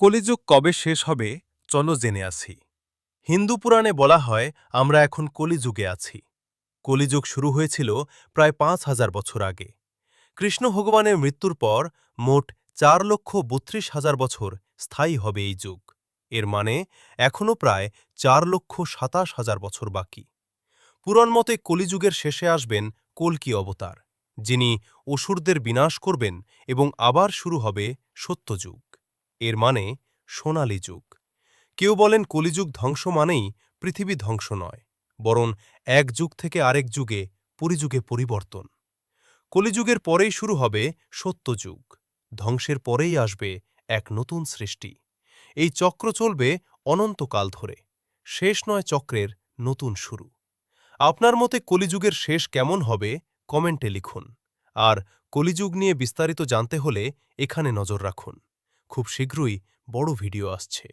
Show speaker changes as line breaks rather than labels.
কলিযুগ কবে শেষ হবে চলো জেনে আসি। হিন্দু পুরাণে বলা হয় আমরা এখন কলিযুগে আছি। কলিযুগ শুরু হয়েছিল প্রায় ৫,০০০ বছর আগে। কৃষ্ণ ভগবানের মৃত্যুর পর মোট ৪,৩২,০০০ বছর স্থায়ী হবে এই যুগ। এর মানে এখনও প্রায় ৪,২৭,০০০ বছর বাকি। পুরাণ মতে কলিযুগের শেষে আসবেন কল্কি অবতার, যিনি অসুরদের বিনাশ করবেন এবং আবার শুরু হবে সত্যযুগ। এর মানে সোনালী যুগ। কেউ বলেন কলিযুগ ধ্বংস মানেই পৃথিবী ধ্বংস নয়, বরং এক যুগ থেকে আরেক যুগে পরিযুগে পরিবর্তন। কলিযুগের পরেই শুরু হবে সত্যযুগ। ধ্বংসের পরেই আসবে এক নতুন সৃষ্টি। এই চক্র চলবে অনন্তকাল ধরে। শেষ নয় চক্রের নতুন শুরু। আপনার মতে কলিযুগের শেষ কেমন হবে কমেন্টে লিখুন। আর কলিযুগ নিয়ে বিস্তারিত জানতে হলে এখানে নজর রাখুন। খুব শীঘ্রই বড় ভিডিও আসছে।